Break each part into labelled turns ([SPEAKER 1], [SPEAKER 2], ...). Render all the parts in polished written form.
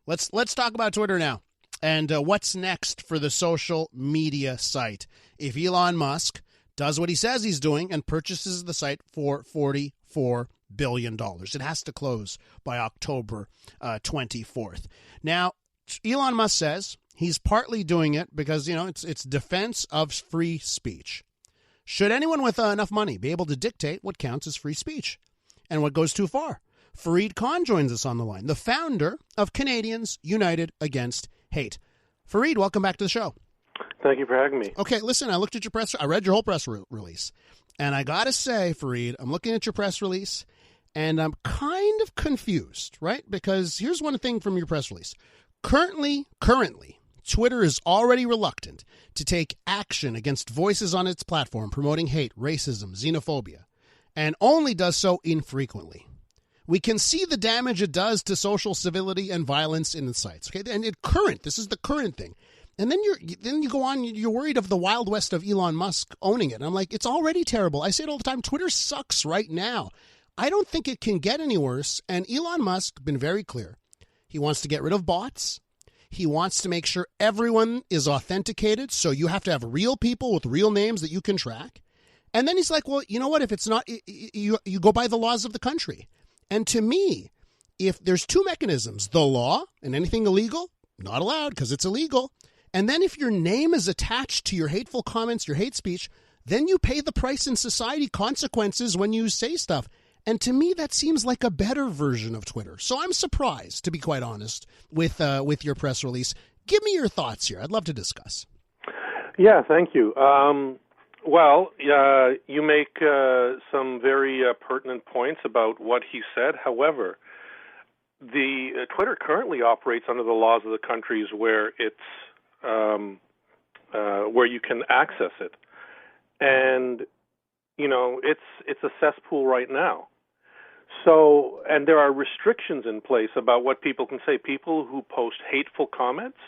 [SPEAKER 1] Let's talk about Twitter now. And what's next for the social media site? If Elon Musk does what he says he's doing and purchases the site for $44 billion, it has to close by October 24th. Now, Elon Musk says he's partly doing it because, it's defense of free speech. Should anyone with enough money be able to dictate what counts as free speech and what goes too far? Fareed Khan joins us on the line, the founder of Canadians United Against Hate. Fareed, welcome back to the show.
[SPEAKER 2] Thank you for having me.
[SPEAKER 1] Okay, listen, I looked at your I read your whole press release, and I got to say, Fareed, I'm looking at your press release, and I'm kind of confused, right? Because here's one thing from your press release. Currently, Twitter is already reluctant to take action against voices on its platform promoting hate, racism, xenophobia, and only does so infrequently. We can see the damage it does to social civility and violence in the sites. Okay, and this is the current thing. And then you go on, you're worried of the Wild West of Elon Musk owning it. And I'm like, it's already terrible. I say it all the time. Twitter sucks right now. I don't think it can get any worse. And Elon Musk been very clear. He wants to get rid of bots. He wants to make sure everyone is authenticated. So you have to have real people with real names that you can track. And then he's like, well, you know what? If it's not, you go by the laws of the country. And to me, if there's two mechanisms, the law and anything illegal, not allowed because it's illegal. And then if your name is attached to your hateful comments, your hate speech, then you pay the price in society, consequences when you say stuff. And to me, that seems like a better version of Twitter. So I'm surprised, to be quite honest, with your press release. Give me your thoughts here. I'd love to discuss.
[SPEAKER 2] Yeah, thank you. You make some very pertinent points about what he said. However, the Twitter currently operates under the laws of the countries where it's where you can access it, and it's a cesspool right now. So, and there are restrictions in place about what people can say. People who post hateful comments,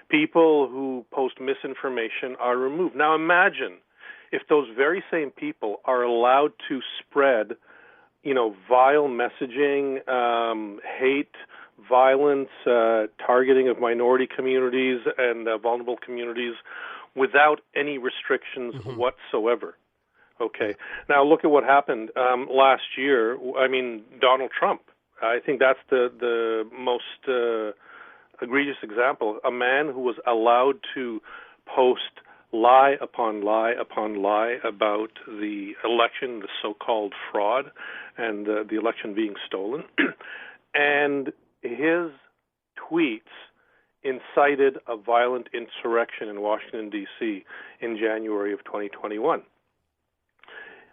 [SPEAKER 2] people who post misinformation are removed. Now imagine if those very same people are allowed to spread, vile messaging, hate, violence, targeting of minority communities and vulnerable communities without any restrictions whatsoever. Okay. Now look at what happened last year. I mean, Donald Trump. I think that's the most egregious example. A man who was allowed to post lie upon lie upon lie about the election, the so-called fraud, and the election being stolen. And his tweets incited a violent insurrection in Washington, D.C. in January of 2021.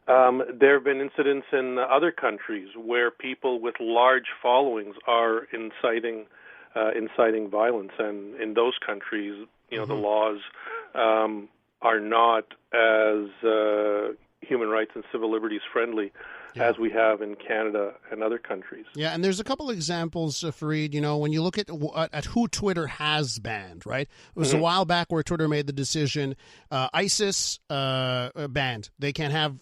[SPEAKER 2] There have been incidents in other countries where people with large followings are inciting violence, and in those countries, the laws are not as human rights and civil liberties friendly as we have in Canada and other countries.
[SPEAKER 1] Yeah, and there's a couple of examples, Fareed, when you look at who Twitter has banned, right? It was a while back where Twitter made the decision, ISIS banned. They can't have,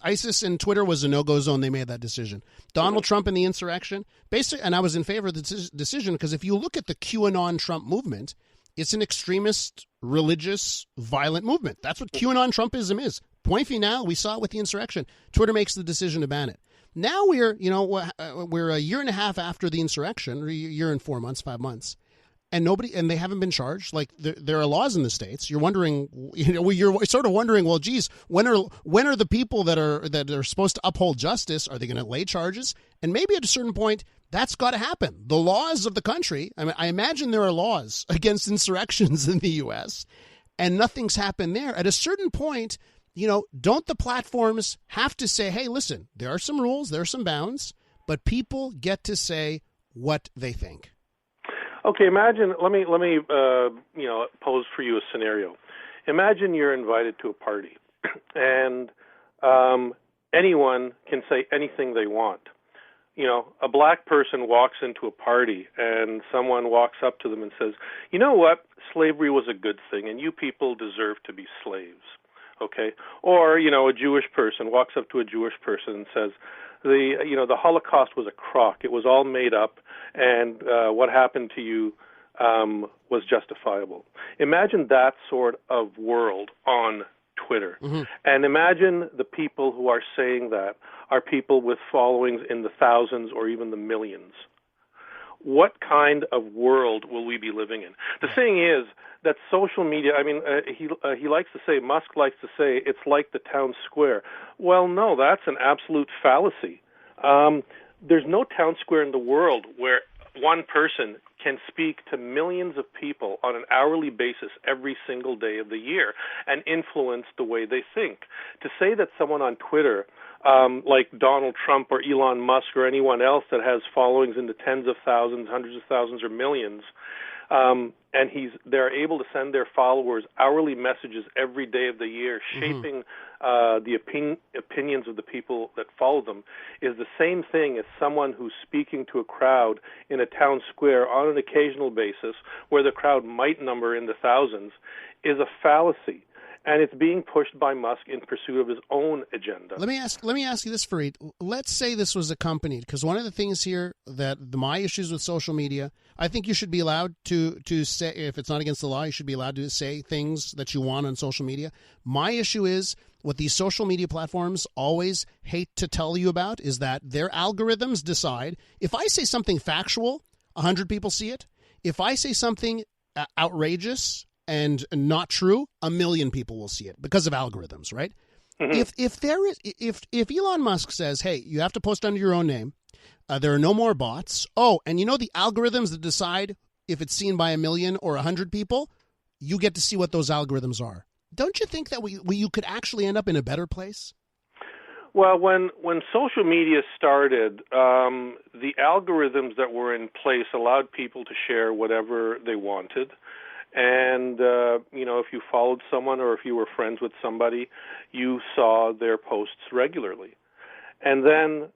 [SPEAKER 1] ISIS and Twitter was a no-go zone. They made that decision. Donald Trump and the insurrection, basically, and I was in favor of the decision because if you look at the QAnon Trump movement, it's an extremist, religious, violent movement. That's what QAnon Trumpism is. Point final, we saw it with the insurrection. Twitter makes the decision to ban it. Now we're a year and a half after the insurrection, or a year and 4 months, 5 months, and they haven't been charged. Like there are laws in the states. You're wondering, you're sort of wondering, well, geez, when are the people that are supposed to uphold justice? Are they going to lay charges? And maybe at a certain point, that's got to happen. The laws of the country. I mean, I imagine there are laws against insurrections in the U.S. and nothing's happened there. At a certain point, don't the platforms have to say, hey, listen, there are some rules, there are some bounds, but people get to say what they think.
[SPEAKER 2] Okay, imagine, let me pose for you a scenario. Imagine you're invited to a party and anyone can say anything they want. A black person walks into a party and someone walks up to them and says, you know what, slavery was a good thing and you people deserve to be slaves. Okay. Or, a Jewish person walks up to a Jewish person and says, the Holocaust was a crock. It was all made up, and what happened to you was justifiable. Imagine that sort of world on Twitter. Mm-hmm. And imagine the people who are saying that are people with followings in the thousands or even the millions. What kind of world will we be living in? The thing is that social media, he likes to say, Musk likes to say, it's like the town square. Well, no, that's an absolute fallacy. There's no town square in the world where one person can speak to millions of people on an hourly basis every single day of the year and influence the way they think. To say that someone on Twitter, like Donald Trump or Elon Musk or anyone else that has followings in the tens of thousands, hundreds of thousands, or millions, and they're able to send their followers hourly messages every day of the year, shaping the opinions of the people that follow them, is the same thing as someone who's speaking to a crowd in a town square on an occasional basis, where the crowd might number in the thousands, is a fallacy. And it's being pushed by Musk in pursuit of his own agenda.
[SPEAKER 1] Let me ask you this, Fareed. Let's say this was accompanied, because one of the things here that my issues with social media, I think you should be allowed to say, if it's not against the law, you should be allowed to say things that you want on social media. My issue is what these social media platforms always hate to tell you about is that their algorithms decide if I say something factual, 100 people see it. If I say something outrageous and not true, 1 million people will see it because of algorithms, right? Mm-hmm. If Elon Musk says, hey, you have to post under your own name, there are no more bots. Oh, and the algorithms that decide if it's seen by 1 million or 100 people, you get to see what those algorithms are. Don't you think that you could actually end up in a better place?
[SPEAKER 2] Well, when social media started, the algorithms that were in place allowed people to share whatever they wanted. And, if you followed someone or if you were friends with somebody, you saw their posts regularly. And then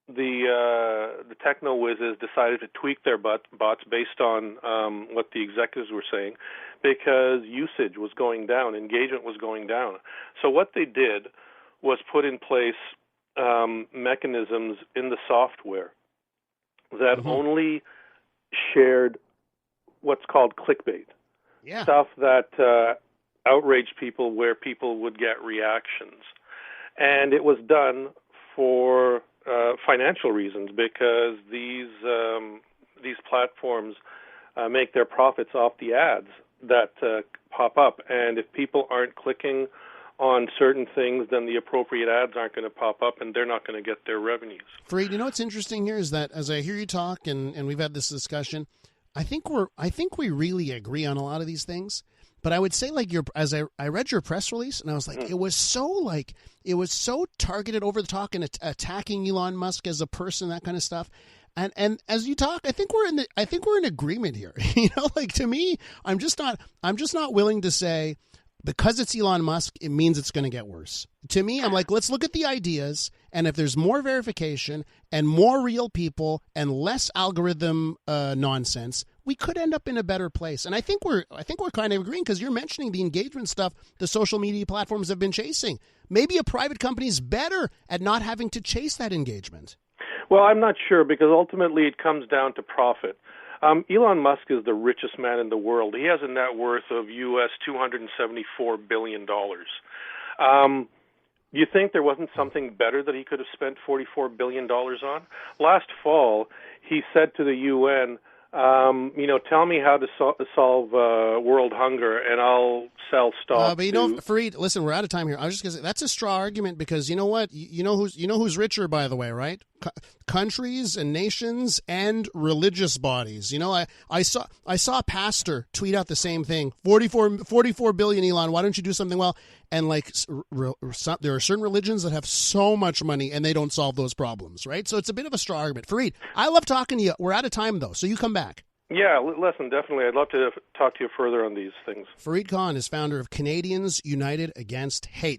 [SPEAKER 2] the techno whizzes decided to tweak their bots based on what the executives were saying, because usage was going down, engagement was going down. So what they did was put in place mechanisms in the software that only shared what's called clickbait.
[SPEAKER 1] Yeah.
[SPEAKER 2] Stuff that outraged people, where people would get reactions. And it was done for financial reasons, because these platforms make their profits off the ads that pop up. And if people aren't clicking on certain things, then the appropriate ads aren't going to pop up, and they're not going to get their revenues.
[SPEAKER 1] Fareed, what's interesting here is that as I hear you talk, and we've had this discussion, I think we really agree on a lot of these things, but I would say as I read your press release, and I was like, it was so targeted, over the top, and attacking Elon Musk as a person, that kind of stuff. And as you talk, I think we're in agreement here. To me, I'm just not willing to say, because it's Elon Musk, it means it's going to get worse. To me, I'm like, let's look at the ideas, and if there's more verification and more real people and less algorithm nonsense, we could end up in a better place. And I think we're kind of agreeing, because you're mentioning the engagement stuff the social media platforms have been chasing. Maybe a private company is better at not having to chase that engagement.
[SPEAKER 2] Well, I'm not sure, because ultimately it comes down to profit. Elon Musk is the richest man in the world. He has a net worth of U.S. $274 billion. You think there wasn't something better that he could have spent $44 billion on? Last fall, he said to the UN, tell me how to solve world hunger, and I'll sell stock.
[SPEAKER 1] But Fareed, listen, we're out of time here. I was just going to say, that's a straw argument, because you know what? You know who's richer, by the way, right? Countries and nations and religious bodies. I saw a pastor tweet out the same thing. 44 billion, Elon. Why don't you do something well? And there are certain religions that have so much money and they don't solve those problems, right? So it's a bit of a straw argument. Fareed, I love talking to you. We're out of time though, so you come back.
[SPEAKER 2] Yeah, listen, definitely. I'd love to talk to you further on these things.
[SPEAKER 1] Fareed Khan is founder of Canadians United Against Hate.